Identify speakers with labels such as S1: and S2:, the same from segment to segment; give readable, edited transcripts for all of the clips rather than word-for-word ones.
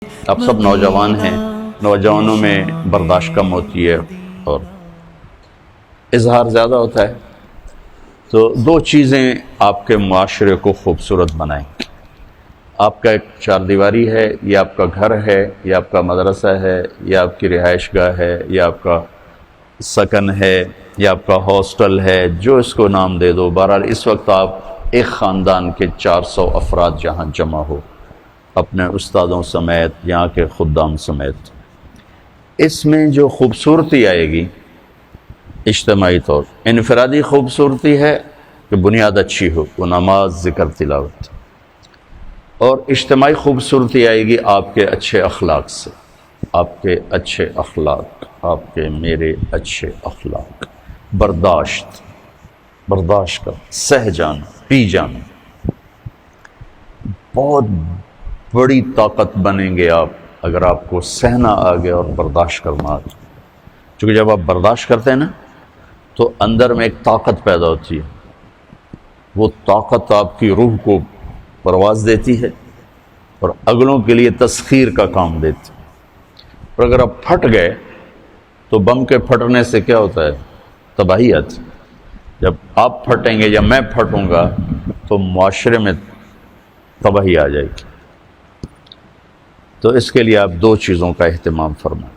S1: اب سب نوجوان ہیں، نوجوانوں میں برداشت کم ہوتی ہے اور اظہار زیادہ ہوتا ہے، تو دو چیزیں آپ کے معاشرے کو خوبصورت بنائیں۔ آپ کا ایک چار دیواری ہے، یا آپ کا گھر ہے، یا آپ کا مدرسہ ہے، یا آپ کی رہائش گاہ ہے، یا آپ کا سکن ہے، یا آپ کا ہاسٹل ہے، جو اس کو نام دے دو۔ بہرحال اس وقت آپ ایک خاندان کے 400 افراد جہاں جمع ہو، اپنے استادوں سمیت، یہاں کے خدام سمیت، اس میں جو خوبصورتی آئے گی اجتماعی طور، انفرادی خوبصورتی ہے کہ بنیاد اچھی ہو، وہ نماز، ذکر، تلاوت، اور اجتماعی خوبصورتی آئے گی آپ کے اچھے اخلاق سے، آپ کے اچھے اخلاق، آپ کے میرے اچھے اخلاق، برداشت کر، سہ جانا، پی جانا، بہت بڑی طاقت بنیں گے آپ اگر آپ کو سہنا آ گیا اور برداشت کرنا آ گیا۔ چونکہ جب آپ برداشت کرتے ہیں نا تو اندر میں ایک طاقت پیدا ہوتی ہے، وہ طاقت آپ کی روح کو پرواز دیتی ہے اور اگلوں کے لیے تسخیر کا کام دیتی ہے۔ اور اگر آپ پھٹ گئے تو بم کے پھٹنے سے کیا ہوتا ہے؟ تباہی آتی ہے۔ جب آپ پھٹیں گے یا میں پھٹوں گا تو معاشرے میں تباہی آ جائے گی۔ تو اس کے لیے آپ دو چیزوں کا اہتمام فرمائیں۔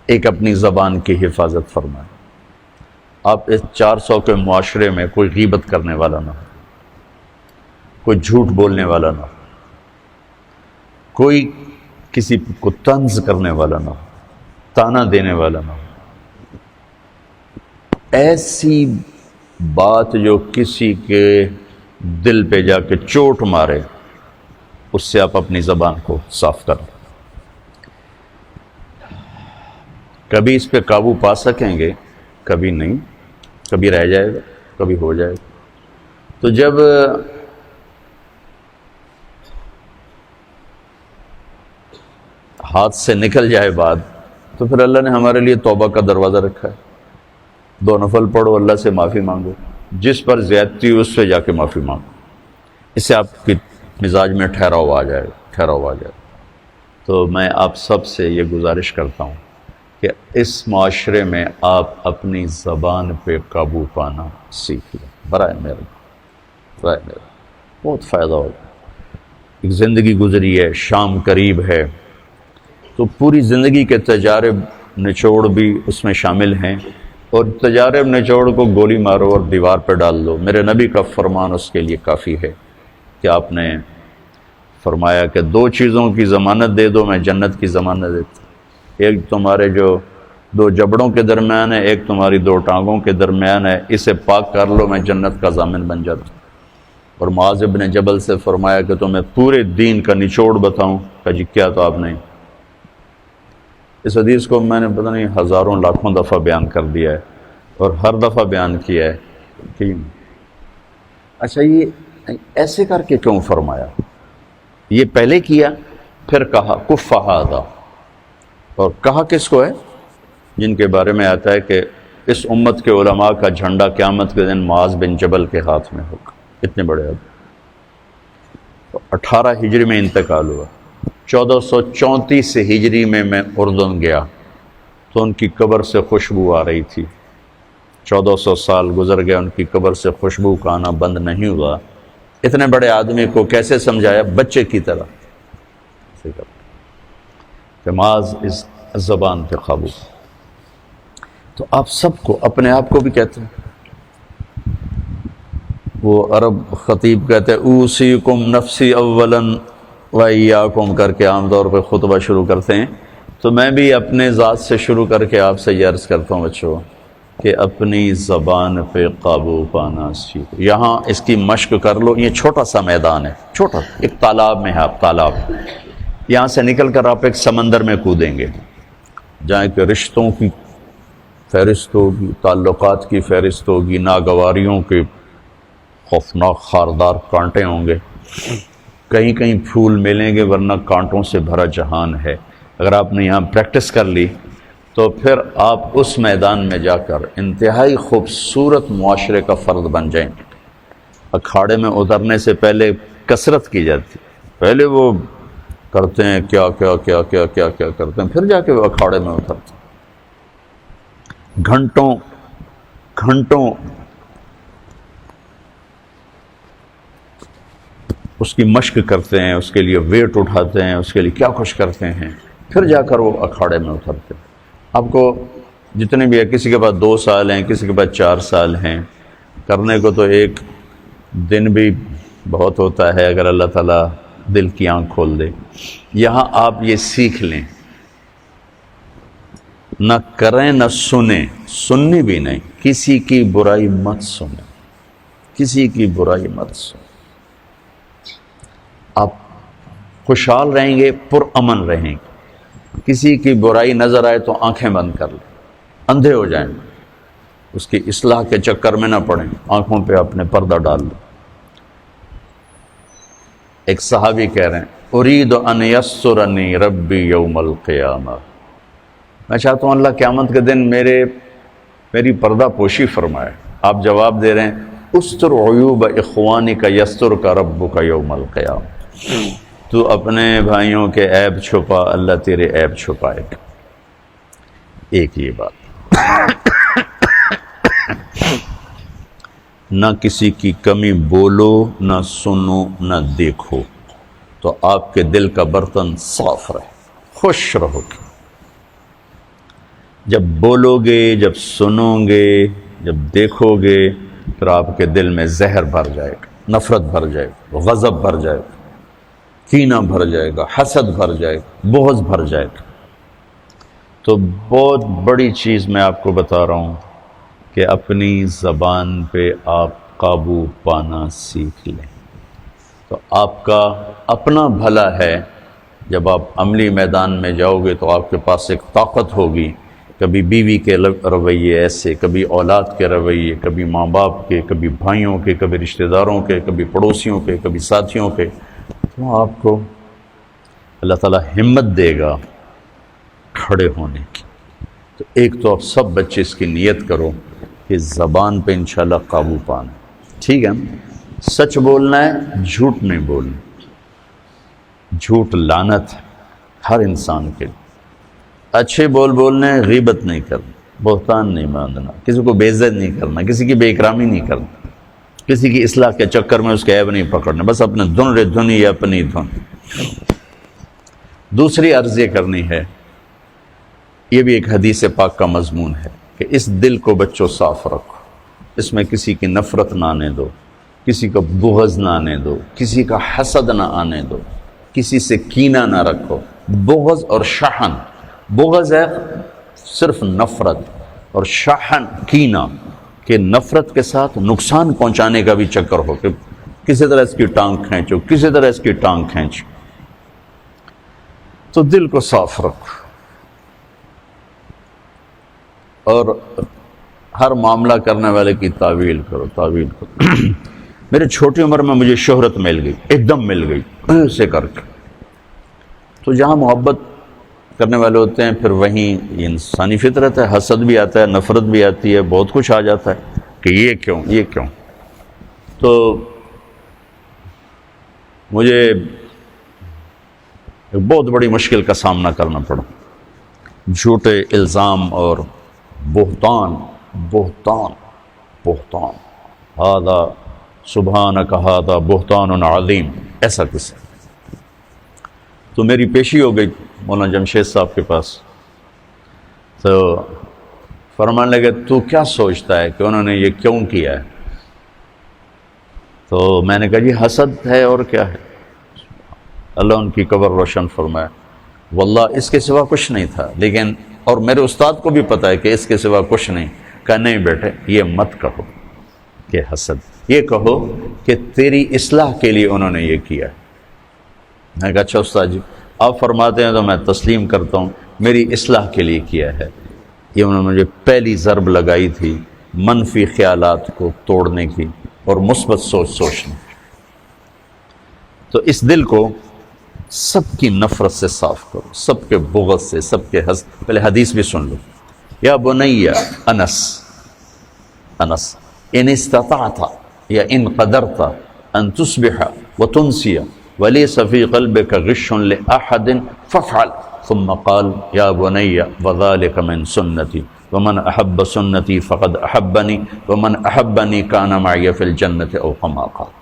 S1: ایک، اپنی زبان کی حفاظت فرمائیں۔ آپ اس 400 کے معاشرے میں کوئی غیبت کرنے والا نہ ہو، کوئی جھوٹ بولنے والا نہ ہو، کوئی کسی کو طنز کرنے والا نہ ہو، تانا دینے والا نہ ہو۔ ایسی بات جو کسی کے دل پہ جا کے چوٹ مارے، اس سے آپ اپنی زبان کو صاف کریں۔ کبھی اس پہ قابو پا سکیں گے، کبھی نہیں، کبھی رہ جائے گا، کبھی ہو جائے گا۔ تو جب ہاتھ سے نکل جائے بات تو پھر اللہ نے ہمارے لیے توبہ کا دروازہ رکھا ہے۔ 2 نفل پڑھو، اللہ سے معافی مانگو، جس پر زیادتی ہو اس سے جا کے معافی مانگو، اس سے آپ کی مزاج میں ٹھہراؤ آ جائے گا۔ تو میں آپ سب سے یہ گزارش کرتا ہوں کہ اس معاشرے میں آپ اپنی زبان پہ قابو پانا سیکھ لیں، برائے مہربانی، بہت فائدہ ہوگا۔ ایک زندگی گزری ہے، شام قریب ہے، تو پوری زندگی کے تجارب نچوڑ بھی اس میں شامل ہیں، اور تجارب نچوڑ کو گولی مارو اور دیوار پہ ڈال دو۔ میرے نبی کا فرمان اس کے لیے کافی ہے کہ آپ نے فرمایا کہ 2 چیزوں کی ضمانت دے دو، میں جنت کی ضمانت دیتا ہوں۔ ایک تمہارے جو 2 جبڑوں کے درمیان ہے، ایک تمہاری 2 ٹانگوں کے درمیان ہے، اسے پاک کر لو، میں جنت کا ضامن بن جاتا ہوں۔ اور معاذ بن جبل سے فرمایا کہ تمہیں پورے دین کا نچوڑ بتاؤں، کہ جی کیا؟ تو آپ نے اس حدیث کو میں نے پتہ نہیں ہزاروں لاکھوں دفعہ بیان کر دیا ہے، اور ہر دفعہ بیان کیا ہے کہ اچھا یہ ایسے کر کے کیوں فرمایا؟ یہ پہلے کیا، پھر کہا کف ھذا، اور کہا کس کو ہے؟ جن کے بارے میں آتا ہے کہ اس امت کے علماء کا جھنڈا قیامت کے دن معاذ بن جبل کے ہاتھ میں ہوگا۔ اتنے بڑے آدمی۔ 18 ہجری میں انتقال ہوا، 1434 ہجری میں اردن گیا تو ان کی قبر سے خوشبو آ رہی تھی۔ 1400 سال گزر گئے، ان کی قبر سے خوشبو کا آنا بند نہیں ہوا۔ اتنے بڑے آدمی کو کیسے سمجھایا؟ بچے کی طرح کہ معاذ اس زبان پہ قابو۔ تو آپ سب کو، اپنے آپ کو بھی کہتے ہیں، وہ عرب خطیب کہتے ہیں اوصیکم نفسی اولا وایاکم کر کے عام طور پہ خطبہ شروع کرتے ہیں، تو میں بھی اپنے ذات سے شروع کر کے آپ سے یہ عرض کرتا ہوں بچوں کہ اپنی زبان پہ قابو پانا سیکھو۔ یہاں اس کی مشق کر لو۔ یہ چھوٹا سا میدان ہے، چھوٹا، ایک تالاب میں ہے، آپ تالاب، یہاں سے نکل کر آپ ایک سمندر میں کودیں گے جہاں کہ رشتوں کی فہرست ہوگی، تعلقات کی فہرست ہوگی، ناگواریوں کے خوفناک خاردار کانٹے ہوں گے، کہیں کہیں پھول ملیں گے ورنہ کانٹوں سے بھرا جہان ہے۔ اگر آپ نے یہاں پریکٹس کر لی تو پھر آپ اس میدان میں جا کر انتہائی خوبصورت معاشرے کا فرد بن جائیں گے۔ اکھاڑے میں اترنے سے پہلے کثرت کی جاتی، پہلے وہ کرتے ہیں کیا کیا کیا کیا کیا کیا کرتے ہیں، پھر جا کے وہ اکھاڑے میں اترتے ہیں، گھنٹوں گھنٹوں اس کی مشق کرتے ہیں، اس کے لیے ویٹ اٹھاتے ہیں، اس کے لیے کیا کچھ کرتے ہیں، پھر جا کر وہ اکھاڑے میں اترتے ہیں۔ آپ کو جتنے بھی ہے، کسی کے پاس 2 سال ہیں، کسی کے پاس 4 سال ہیں، کرنے کو تو ایک دن بھی بہت ہوتا ہے اگر اللہ تعالیٰ دل کی آنکھ کھول دے۔ یہاں آپ یہ سیکھ لیں، نہ کریں نہ سنیں، سننی بھی نہیں، کسی کی برائی مت سنیں، کسی کی برائی مت سنیں۔ آپ خوشحال رہیں گے، پرامن رہیں گے۔ کسی کی برائی نظر آئے تو آنکھیں بند کر لیں، اندھے ہو جائیں، اس کی اصلاح کے چکر میں نہ پڑیں، آنکھوں پہ اپنے پردہ ڈال لیں۔ ایک صحابی کہہ رہے ہیں، ارید ان یسرنی ربی یوم القیامہ، میں چاہتا ہوں اللہ قیامت کے دن میری پردہ پوشی فرمائے۔ آپ جواب دے رہے ہیں، استر عیوب اخوانک یسترک ربک یوم القیامہ، تو اپنے بھائیوں کے عیب چھپا، اللہ تیرے عیب چھپائے گا۔ ایک یہ بات، نہ کسی کی کمی بولو، نہ سنو، نہ دیکھو، تو آپ کے دل کا برتن صاف رہے، خوش رہو گے۔ جب بولو گے، جب سنو گے، جب دیکھو گے، پھر آپ کے دل میں زہر بھر جائے گا، نفرت بھر جائے گا، غضب بھر جائے گا، کینہ بھر جائے گا، حسد بھر جائے گا، بغض بھر جائے گا۔ تو بہت بڑی چیز میں آپ کو بتا رہا ہوں کہ اپنی زبان پہ آپ قابو پانا سیکھ لیں، تو آپ کا اپنا بھلا ہے۔ جب آپ عملی میدان میں جاؤ گے تو آپ کے پاس ایک طاقت ہوگی، کبھی بیوی کے رویے ایسے، کبھی اولاد کے رویے، کبھی ماں باپ کے، کبھی بھائیوں کے، کبھی رشتہ داروں کے، کبھی پڑوسیوں کے، کبھی ساتھیوں کے، تو آپ کو اللہ تعالیٰ ہمت دے گا کھڑے ہونے کی۔ تو ایک تو آپ سب بچے اس کی نیت کرو کہ زبان پہ انشاءاللہ قابو پانا، ٹھیک ہے؟ سچ بولنا ہے، جھوٹ نہیں بولنا۔ جھوٹ لعنت ہے ہر انسان کے لیے۔ اچھے بولنے، غیبت نہیں کرنا، بہتان نہیں باندھنا، کسی کو بے عزت نہیں کرنا، کسی کی بے اکرامی نہیں کرنا، کسی کی اصلاح کے چکر میں اس کے عیب نہیں پکڑنا، بس اپنے دھن رے دھن یا اپنی دھن۔ دوسری عرض یہ کرنی ہے، یہ بھی ایک حدیث پاک کا مضمون ہے کہ اس دل کو بچوں صاف رکھو، اس میں کسی کی نفرت نہ آنے دو، کسی کا بغض نہ آنے دو، کسی کا حسد نہ آنے دو، کسی سے کینہ نہ رکھو۔ بغض اور شحن، بغض ہے صرف نفرت، اور شحن کینہ، کہ نفرت کے ساتھ نقصان پہنچانے کا بھی چکر ہو کہ کسی طرح اس کی ٹانگ کھینچو، کسی طرح اس کی ٹانگ کھینچو۔ تو دل کو صاف رکھو، اور ہر معاملہ کرنے والے کی تعویل کرو، تعویل کرو۔ میرے چھوٹی عمر میں مجھے شہرت مل گئی، ایک دم مل گئی ایسے کر کے۔ تو جہاں محبت کرنے والے ہوتے ہیں پھر وہیں یہ انسانی فطرت ہے، حسد بھی آتا ہے، نفرت بھی آتی ہے، بہت کچھ آ جاتا ہے کہ یہ کیوں، یہ کیوں۔ تو مجھے ایک بہت بڑی مشکل کا سامنا کرنا پڑا، جھوٹے الزام اور بہتان، بہتان، بہتان، ہذا سبحانک ھذا بہتان عظیم، ایسا کچھ۔ تو میری پیشی ہو گئی مولانا جمشید صاحب کے پاس، تو فرمانے لگے تو کیا سوچتا ہے کہ انہوں نے یہ کیوں کیا ہے؟ تو میں نے کہا جی حسد ہے اور کیا ہے۔ اللہ ان کی قبر روشن فرمائے، واللہ اس کے سوا کچھ نہیں تھا، لیکن اور میرے استاد کو بھی پتا ہے کہ اس کے سوا کچھ نہیں۔ کہا نہیں بیٹے، یہ مت کہو کہ حسد، یہ کہو کہ تیری اصلاح کے لیے انہوں نے یہ کیا ہے۔ میں نے کہا اچھا استاد جی، آپ فرماتے ہیں تو میں تسلیم کرتا ہوں، میری اصلاح کے لیے کیا ہے۔ یہ انہوں نے مجھے پہلی ضرب لگائی تھی منفی خیالات کو توڑنے کی اور مثبت سوچنے۔ تو اس دل کو سب کی نفرت سے صاف کرو، سب کے بغض سے، سب کے حسد۔ پہلے حدیث بھی سن لو، یا بنی انس ان استطعت یا ان قدرت ان تصبح وتنسی وَلَيْسَ فِي قَلْبِكَ غِشٌّ لِأَحَدٍ فَافْعَلْ ثُمَّ قَالَ يَا بُنَيَّ وَذَلِكَ مِنْ سُنَّتِي وَمَنْ أَحَبَّ سُنَّتِي فَقَدْ أَحَبَّنِي وَمَنْ أَحَبَّنِي كَانَ مَعِيَ فِي الْجَنَّةِ أَوْ كَمَا قَالَ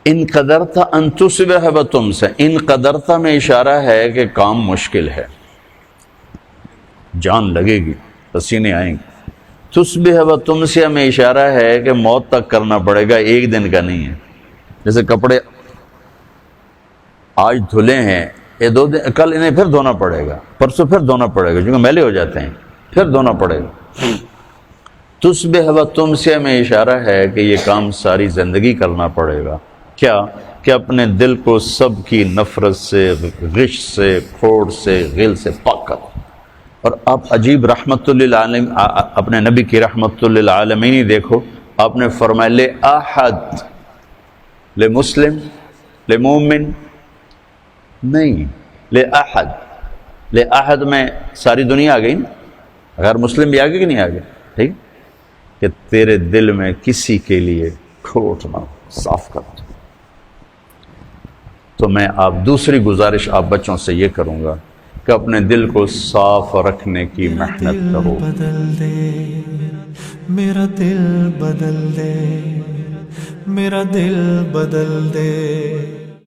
S1: ان قدرت ان تصبح بتم سے، ان قدرت میں اشارہ ہے کہ کام مشکل ہے، جان لگے گی، پسینے آئیں گے۔ تصبح بتم سے میں اشارہ ہے کہ موت تک کرنا پڑے گا، ایک دن کا نہیں ہے۔ جیسے کپڑے آج دھلے ہیں، یہ 2 دن، کل انہیں پھر دھونا پڑے گا، پرسوں پھر دھونا پڑے گا، کیونکہ میلے ہو جاتے ہیں، پھر دھونا پڑے گا۔ تصبح بتم سے میں اشارہ ہے کہ یہ کام ساری زندگی کرنا پڑے گا۔ کیا کہ اپنے دل کو سب کی نفرت سے، غش سے، کھوٹ سے، غل سے پاک کر۔ اور آپ عجیب رحمت للعالمین، اپنے نبی کی رحمت للعالمین ہی دیکھو، آپ نے فرمایا لے احد، لے مسلم، لے مومن نہیں، لے احد۔ لے احد میں ساری دنیا آ گئی نا، غیر مسلم بھی آگے کہ نہیں آگے، ٹھیک، کہ تیرے دل میں کسی کے لیے کھوٹ نہ ہو، صاف کر دو۔ تو میں آپ دوسری گزارش آپ بچوں سے یہ کروں گا کہ اپنے دل کو صاف رکھنے کی محنت کرو۔
S2: بدل دے میرا دل بدل دے، میرا دل بدل دے۔